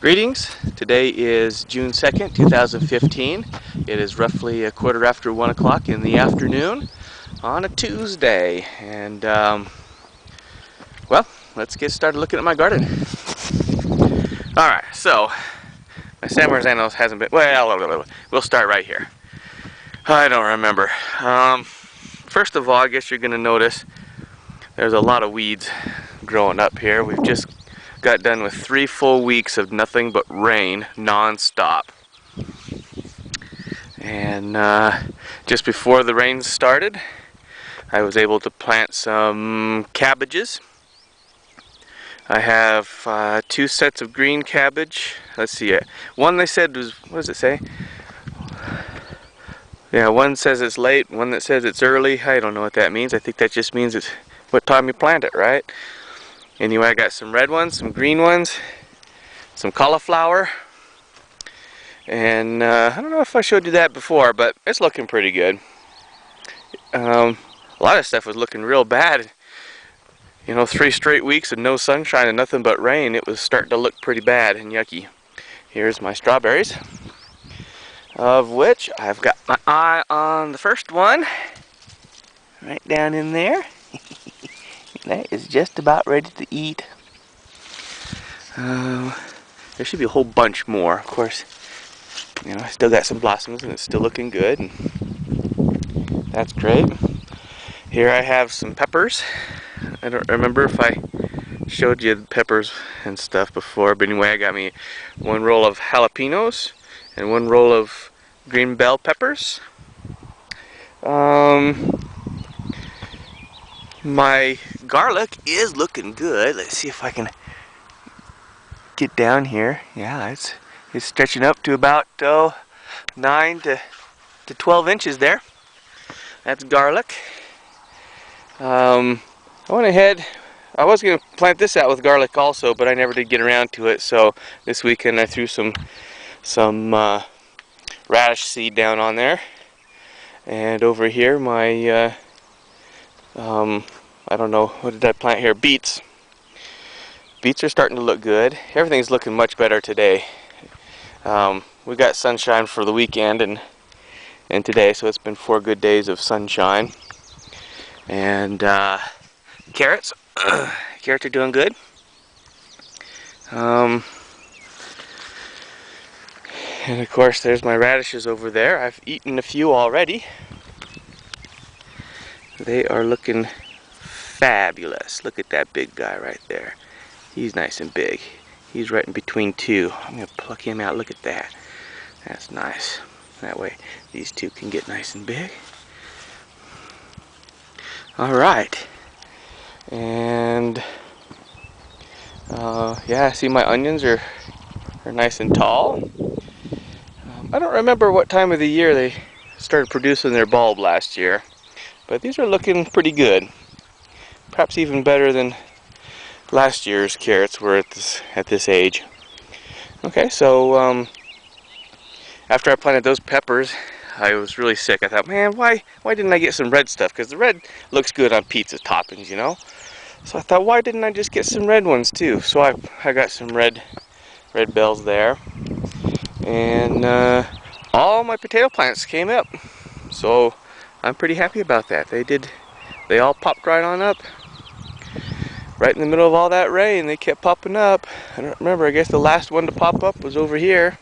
Greetings. Today is June 2nd, 2015. It is roughly a quarter after 1 o'clock in the afternoon on a Tuesday. And, well, let's get started looking at my garden. Alright, so, my San Marzano hasn't been, well, we'll start right here. I don't remember. First of all, I guess you're going to notice there's a lot of weeds growing up here. We've just got done with 3 full weeks of nothing but rain non-stop. And just before the rain started, I was able to plant some cabbages. I have 2 sets of green cabbage. Let's see, one they said was, what does it say? Yeah, one says it's late, one that says it's early. I don't know what that means. I think that just means it's what time you plant it, right? Anyway, I got some red ones, some green ones, some cauliflower, and I don't know if I showed you that before, but it's looking pretty good. A lot of stuff was looking real bad. You know, 3 straight weeks of no sunshine and nothing but rain. It was starting to look pretty bad and yucky. Here's my strawberries, of which I've got my eye on the first one, right down in there. That is just about ready to eat. There should be a whole bunch more. Of course, you know, I still got some blossoms and it's still looking good. And that's great. Here I have some peppers. I don't remember if I showed you the peppers and stuff before, but anyway, I got me 1 roll of jalapenos and 1 roll of green bell peppers. My garlic is looking good. Let's see if I can get down here. Yeah, it's stretching up to about 9 to 12 inches there. That's garlic. I went ahead. I was going to plant this out with garlic also, but I never did get around to it. So this weekend I threw some radish seed down on there. And over here, my I don't know, what did I plant here? Beets. Beets are starting to look good. Everything's looking much better today. We got sunshine for the weekend and today, so it's been 4 good days of sunshine. And carrots. Carrots are doing good. And of course, there's my radishes over there. I've eaten a few already. They are looking fabulous. Look at that big guy right there. He's nice and big. He's right in between 2. I'm going to pluck him out. Look at that. That's nice. That way these 2 can get nice and big. Alright. And yeah, see, my onions are nice and tall. I don't remember what time of the year they started producing their bulb last year, but these are looking pretty good. Perhaps even better than last year's carrots were at this age. Okay, so after I planted those peppers, I was really sick. I thought, man, why didn't I get some red stuff? Because the red looks good on pizza toppings, you know. So I thought, why didn't I just get some red ones too? So I got some red bells there, and all my potato plants came up. So I'm pretty happy about that. They all popped right on up. Right in the middle of all that rain, they kept popping up. I don't remember, I guess the last one to pop up was over here.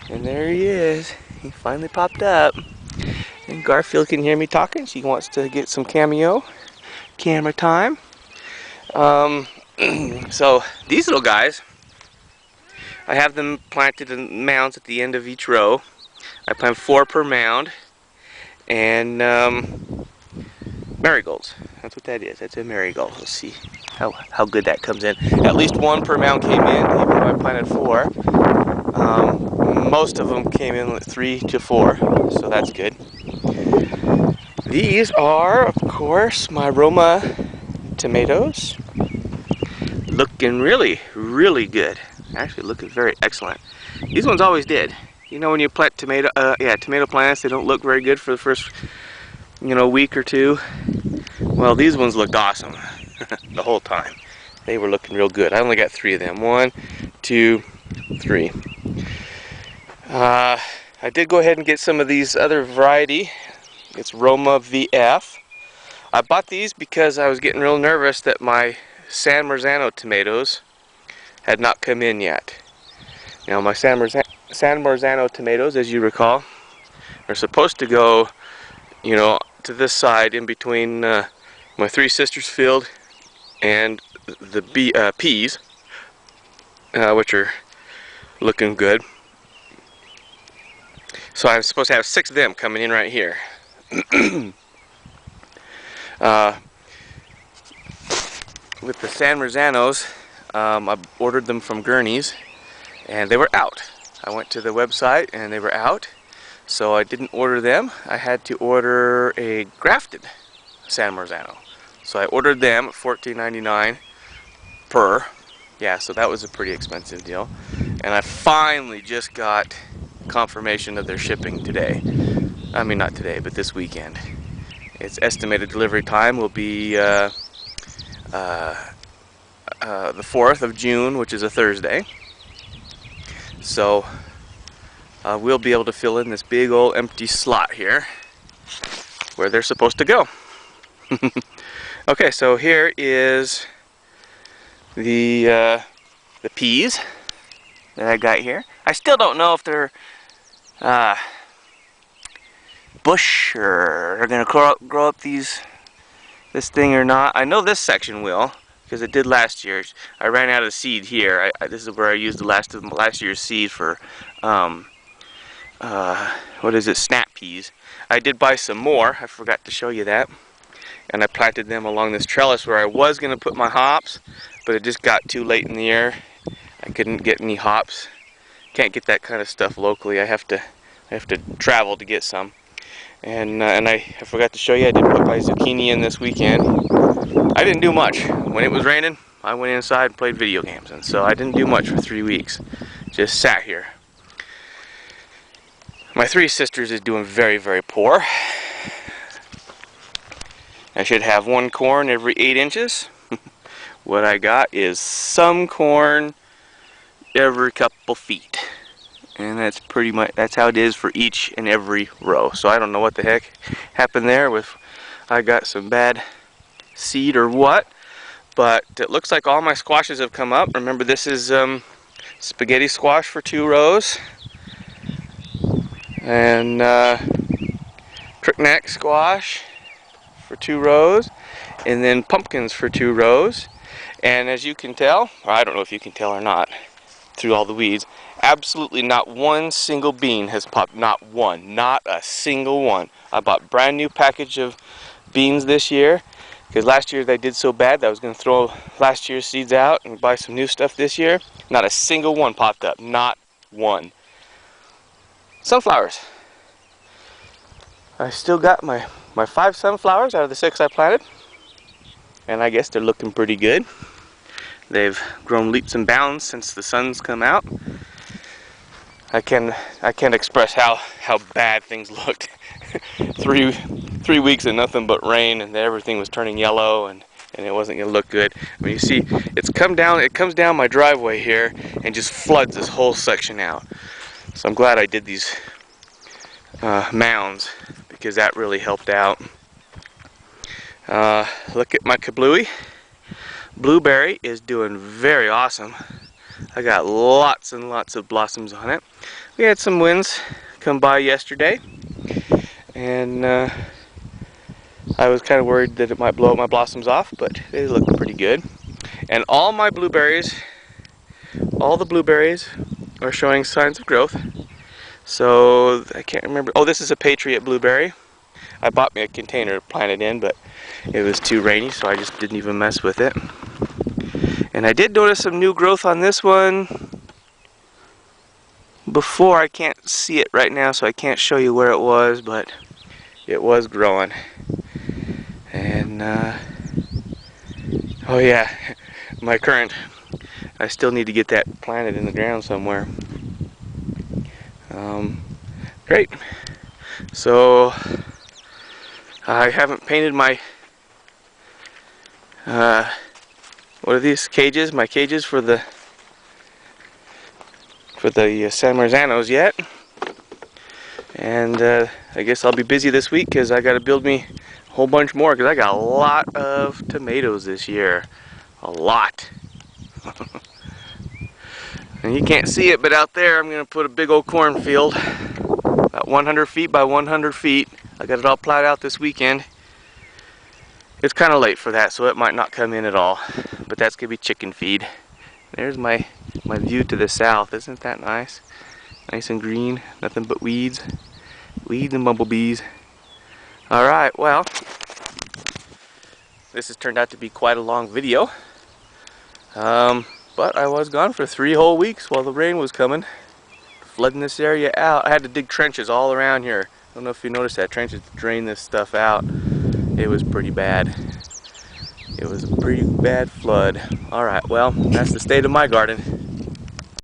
And there he is. He finally popped up. And Garfield can hear me talking. She wants to get some camera time. So these little guys, I have them planted in mounds at the end of each row. I plant 4 per mound. And marigolds. That's what that is. That's a marigold. Let's see how good that comes in. At least 1 per mound came in, even though I planted 4. Most of them came in with 3 to 4, so that's good. These are, of course, my Roma tomatoes. Looking really, really good. Actually, looking very excellent. These ones always did. You know, when you plant tomato plants, they don't look very good for the first, week or 2. Well, these ones looked awesome the whole time. They were looking real good. I only got 3 of them. 1, 2, 3. I did go ahead and get some of these other variety. It's Roma VF. I bought these because I was getting real nervous that my San Marzano tomatoes had not come in yet. Now my San Marzano tomatoes, as you recall, are supposed to go, you know, to this side in between my Three Sisters field and the peas, which are looking good. So I'm supposed to have 6 of them coming in right here. With the San Marzanos, I ordered them from Gurney's, and they were out. I went to the website and they were out, so I didn't order them. I had to order a grafted San Marzano. So I ordered them at $14.99 per. Yeah, so that was a pretty expensive deal. And I finally just got confirmation of their shipping today. I mean, not today, but this weekend. Its estimated delivery time will be the 4th of June, which is a Thursday. So we'll be able to fill in this big old empty slot here where they're supposed to go. Okay, so here is the peas that I got here. I still don't know if they're bush or are going to grow up this thing or not. I know this section will, because it did last year. I ran out of seed here. This is where I used the last year's seed for what is it, snap peas. I did buy some more. I forgot to show you that. And I planted them along this trellis where I was going to put my hops, but it just got too late in the year. I couldn't get any hops. Can't get that kind of stuff locally. I have to travel to get some. And I forgot to show you, I did put my zucchini in this weekend. I didn't do much. When it was raining, I went inside and played video games, and so I didn't do much for 3 weeks. Just sat here. My Three Sisters is doing very, very poor. I should have 1 corn every 8 inches. What I got is some corn every couple feet. And that's pretty much, that's how it is for each and every row. So I don't know what the heck happened there with, I got some bad seed or what. But it looks like all my squashes have come up. Remember, this is spaghetti squash for 2 rows. And crickneck squash for 2 rows. And then pumpkins for 2 rows. And as you can tell, or I don't know if you can tell or not, through all the weeds, absolutely not one single bean has popped. Not one. Not a single one. I bought a brand new package of beans this year, because last year they did so bad that I was going to throw last year's seeds out and buy some new stuff this year. Not a single one popped up. Not one. Sunflowers. I still got my 5 sunflowers out of the 6 I planted, and I guess they're looking pretty good. They've grown leaps and bounds since the sun's come out. I can't express how bad things looked. three weeks of nothing but rain, and everything was turning yellow, and it wasn't gonna look good. I mean, you see, it comes down my driveway here and just floods this whole section out. So I'm glad I did these mounds, because that really helped out. Look at my kablooey. Blueberry is doing very awesome. I got lots and lots of blossoms on it. We had some winds come by yesterday, and I was kind of worried that it might blow my blossoms off, but they look pretty good. And all my blueberries, all the blueberries are showing signs of growth. So I can't remember. Oh, this is a Patriot blueberry. I bought me a container to plant it in, but it was too rainy, so I just didn't even mess with it. And I did notice some new growth on this one before. I can't see it right now, so I can't show you where it was, but it was growing. And oh yeah, my currant, I still need to get that planted in the ground somewhere. Great. So I haven't painted my what are these cages? My cages for the for the San Marzanos yet. And I guess I'll be busy this week because I got to build me a whole bunch more because I got a lot of tomatoes this year. A lot. And you can't see it, but out there I'm going to put a big old cornfield. About 100 feet by 100 feet. I got it all plowed out this weekend. It's kind of late for that, so it might not come in at all. But that's going to be chicken feed. There's my view to the south. Isn't that nice? Nice and green. Nothing but weeds. Weeds and bumblebees. Alright, well, this has turned out to be quite a long video. But I was gone for 3 whole weeks while the rain was coming. Flooding this area out. I had to dig trenches all around here. I don't know if you noticed that. Trenches to drain this stuff out. It was pretty bad. It was a pretty bad flood. Alright, well, that's the state of my garden.